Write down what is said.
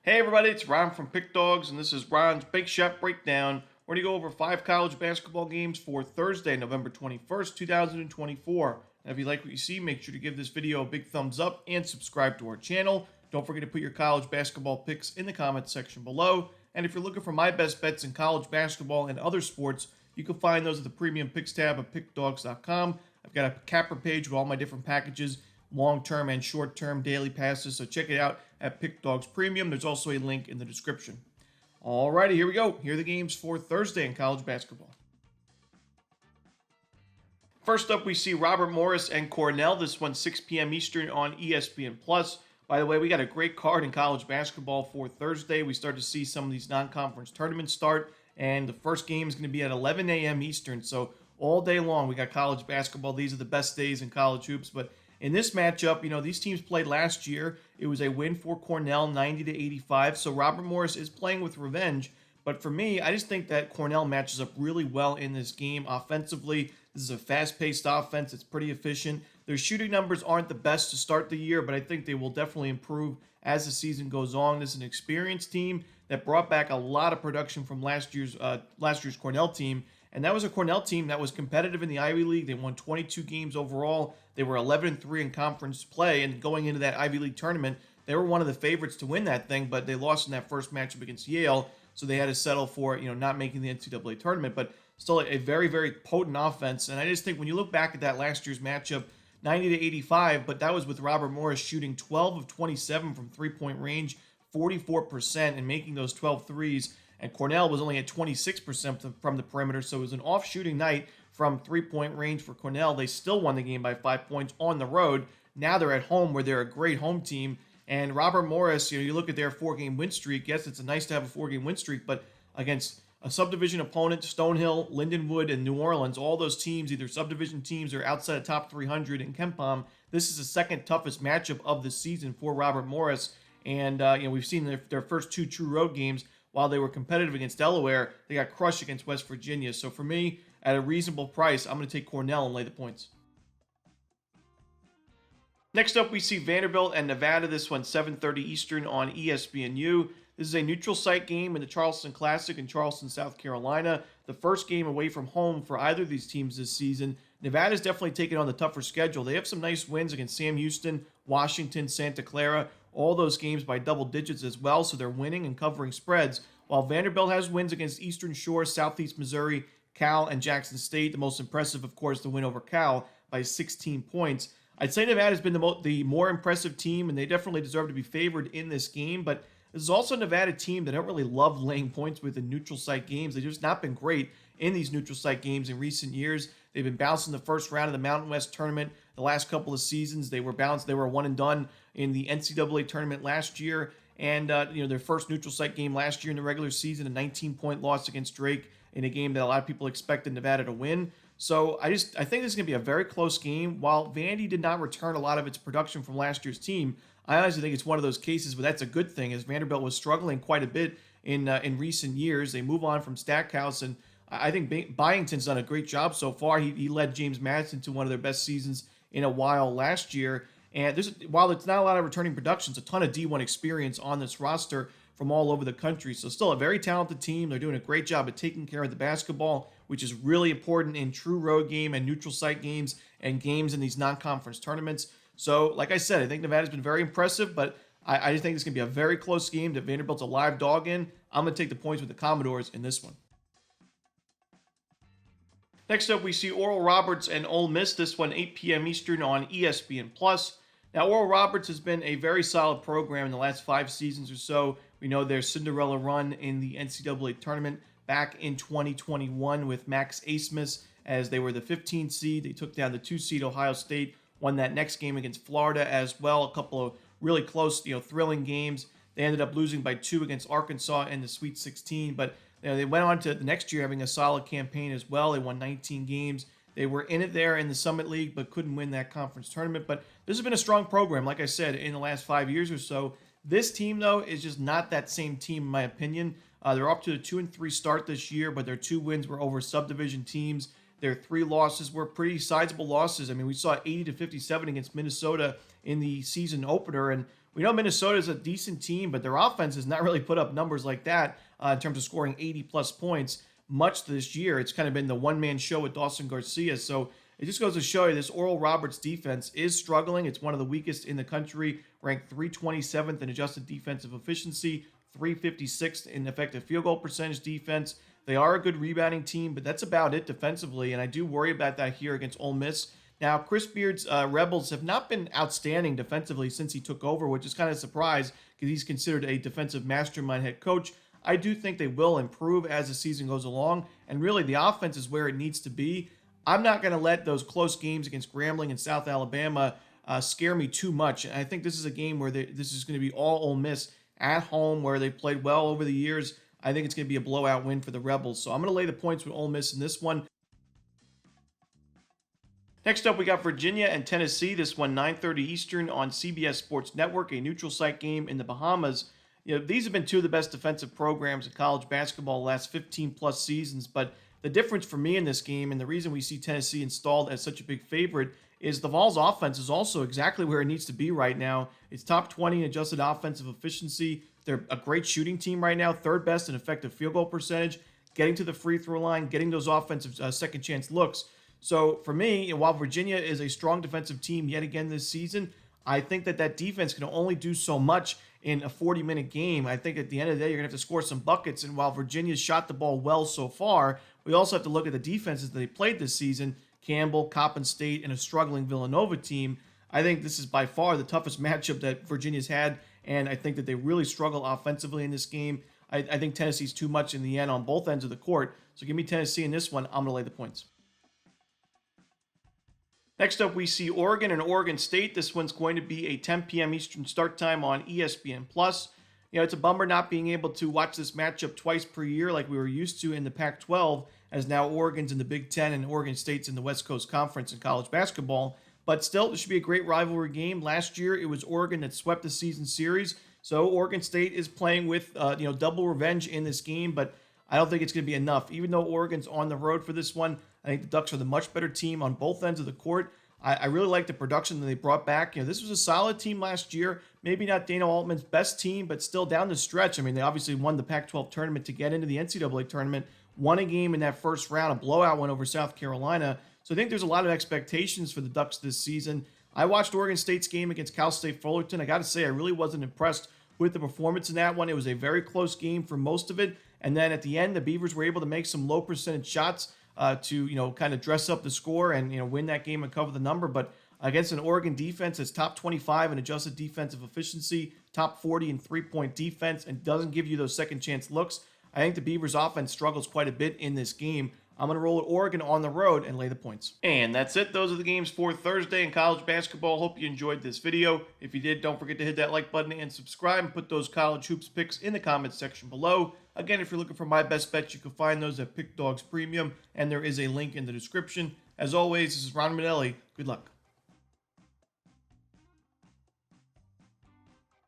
Hey everybody, it's Ron from Pick Dawgz, and this is Ron's Big Shot Breakdown. We're going to go over 5 college basketball games for Thursday, November 21st, 2024. And if you like what you see, make sure to give this video a big thumbs up and subscribe to our channel. Don't forget to put your college basketball picks in the comments section below. And if you're looking for my best bets in college basketball and other sports, you can find those at the premium picks tab of pickdawgz.com. I've got a capper page with all my different packages, long-term and short-term daily passes, so check it out at Pick Dawgz Premium. There's also a link in the description. Alrighty, here we go. Here are the games for Thursday in college basketball. First up, we see Robert Morris and Cornell. This one's 6 p.m. Eastern on ESPN+. By the way, we got a great card in college basketball for Thursday. We start to see some of these non-conference tournaments start, and the first game is going to be at 11 a.m. Eastern, so all day long we got college basketball. These are the best days in college hoops, but in this matchup, these teams played last year. It was a win for Cornell, 90-85. So Robert Morris is playing with revenge. But for me, I just think that Cornell matches up really well in this game. Offensively, this is a fast-paced offense. It's pretty efficient. Their shooting numbers aren't the best to start the year, but I think they will definitely improve as the season goes on. This is an experienced team that brought back a lot of production from last year's Cornell team. And that was a Cornell team that was competitive in the Ivy League. They won 22 games overall. They were 11-3 in conference play. And going into that Ivy League tournament, they were one of the favorites to win that thing, but they lost in that first matchup against Yale. So they had to settle for, not making the NCAA tournament, but still a very, very potent offense. And I just think when you look back at that last year's matchup, 90-85, but that was with Robert Morris shooting 12 of 27 from three-point range, 44%, and making those 12 threes. And Cornell was only at 26% from the perimeter, so it was an off-shooting night from three-point range for Cornell. They still won the game by 5 points on the road. Now they're at home where they're a great home team. And Robert Morris, you look at their 4-game win streak. Yes, it's nice to have a 4-game win streak, but against a subdivision opponent, Stonehill, Lindenwood, and New Orleans, all those teams, either subdivision teams or outside of top 300 in KenPom, this is the second toughest matchup of the season for Robert Morris. And, we've seen their first 2 true road games. While they were competitive against Delaware, they got crushed against West Virginia. So for me, at a reasonable price, I'm going to take Cornell and lay the points. Next up, we see Vanderbilt and Nevada. This one's 7:30 Eastern on ESPNU. This is a neutral site game in the Charleston Classic in Charleston, South Carolina. The first game away from home for either of these teams this season. Nevada's definitely taken on the tougher schedule. They have some nice wins against Sam Houston, Washington, Santa Clara. All those games by double digits as well, so they're winning and covering spreads. While Vanderbilt has wins against Eastern Shore, Southeast Missouri, Cal, and Jackson State. The most impressive, of course, the win over Cal by 16 points. I'd say Nevada's been the more impressive team, and they definitely deserve to be favored in this game, but this is also a Nevada team that don't really love laying points with in neutral site games. They've just not been great in these neutral site games in recent years. They've been bounced in the first round of the Mountain West tournament the last couple of seasons. They were bounced. They were one and done in the NCAA tournament last year. And, their first neutral site game last year in the regular season, a 19-point loss against Drake in a game that a lot of people expected Nevada to win. So I think this is going to be a very close game. While Vandy did not return a lot of its production from last year's team, I honestly think it's one of those cases where that's a good thing, as Vanderbilt was struggling quite a bit in recent years. They move on from Stackhouse, and I think Byington's done a great job so far. He led James Madison to one of their best seasons in a while last year. And while it's not a lot of returning production, it's a ton of D1 experience on this roster from all over the country. So still a very talented team. They're doing a great job at taking care of the basketball, which is really important in true road game and neutral site games and games in these non-conference tournaments. So, like I said, I think Nevada's been very impressive, but I just think it's going to be a very close game that Vanderbilt's a live dog in. I'm going to take the points with the Commodores in this one. Next up, we see Oral Roberts and Ole Miss. This one, 8 p.m. Eastern on ESPN+. Now, Oral Roberts has been a very solid program in the last 5 seasons or so. We know their Cinderella run in the NCAA tournament back in 2021 with Max Asmus as they were the 15th seed. They took down the 2 seed Ohio State, won that next game against Florida as well. A couple of really close, thrilling games. They ended up losing by 2 against Arkansas in the Sweet 16, but they went on to the next year having a solid campaign as well. They won 19 games. They were in it there in the Summit League, but couldn't win that conference tournament. But this has been a strong program, like I said, in the last 5 years or so. This team, though, is just not that same team, in my opinion. They're up to a 2-3 start this year, but their 2 wins were over subdivision teams. Their 3 losses were pretty sizable losses. I mean, we saw 80-57 against Minnesota in the season opener, and We know Minnesota is a decent team, but their offense has not really put up numbers like that in terms of scoring 80-plus points much this year. It's kind of been the one-man show with Dawson Garcia. So it just goes to show you this Oral Roberts defense is struggling. It's one of the weakest in the country, ranked 327th in adjusted defensive efficiency, 356th in effective field goal percentage defense. They are a good rebounding team, but that's about it defensively, and I do worry about that here against Ole Miss. Now, Chris Beard's Rebels have not been outstanding defensively since he took over, which is kind of a surprise because he's considered a defensive mastermind head coach. I do think they will improve as the season goes along, and really the offense is where it needs to be. I'm not going to let those close games against Grambling and South Alabama scare me too much. And I think this is a game where this is going to be all Ole Miss at home, where they've played well over the years. I think it's going to be a blowout win for the Rebels. So I'm going to lay the points with Ole Miss in this one. Next up, we got Virginia and Tennessee. This one, 9:30 Eastern on CBS Sports Network, a neutral site game in the Bahamas. These have been two of the best defensive programs in college basketball the last 15-plus seasons, but the difference for me in this game, and the reason we see Tennessee installed as such a big favorite, is the Vols' offense is also exactly where it needs to be right now. It's top 20 in adjusted offensive efficiency. They're a great shooting team right now, third best in effective field goal percentage, getting to the free throw line, getting those offensive second chance looks. So for me, while Virginia is a strong defensive team yet again this season, I think that defense can only do so much in a 40-minute game. I think at the end of the day, you're going to have to score some buckets. And while Virginia's shot the ball well so far, we also have to look at the defenses that they played this season, Campbell, Coppin State, and a struggling Villanova team. I think this is by far the toughest matchup that Virginia's had, and I think that they really struggle offensively in this game. I think Tennessee's too much in the end on both ends of the court. So give me Tennessee in this one. I'm going to lay the points. Next up, we see Oregon and Oregon State. This one's going to be a 10 p.m. Eastern start time on ESPN+. It's a bummer not being able to watch this matchup twice per year like we were used to in the Pac-12, as now Oregon's in the Big Ten and Oregon State's in the West Coast Conference in college basketball. But still, this should be a great rivalry game. Last year, it was Oregon that swept the season series. So Oregon State is playing with double revenge in this game, but I don't think it's going to be enough. Even though Oregon's on the road for this one, I think the Ducks are the much better team on both ends of the court. I really like the production that they brought back. This was a solid team last year. Maybe not Dana Altman's best team, but still down the stretch. I mean, they obviously won the Pac-12 tournament to get into the NCAA tournament, won a game in that first round, a blowout win over South Carolina. So I think there's a lot of expectations for the Ducks this season. I watched Oregon State's game against Cal State Fullerton. I got to say, I really wasn't impressed with the performance in that one. It was a very close game for most of it. And then at the end, the Beavers were able to make some low percentage shots to kind of dress up the score and win that game and cover the number. But against an Oregon defense that's top 25 in adjusted defensive efficiency, top 40 in three-point defense, and doesn't give you those second chance looks, I think the Beavers offense struggles quite a bit in this game. I'm going to roll with Oregon on the road and lay the points. And that's it. Those are the games for Thursday in college basketball. Hope you enjoyed this video. If you did, don't forget to hit that like button and subscribe, and put those college hoops picks in the comments section below. Again, if you're looking for my best bets, you can find those at Pickdawgz Premium, and there is a link in the description. As always, this is Romanelli. Good luck.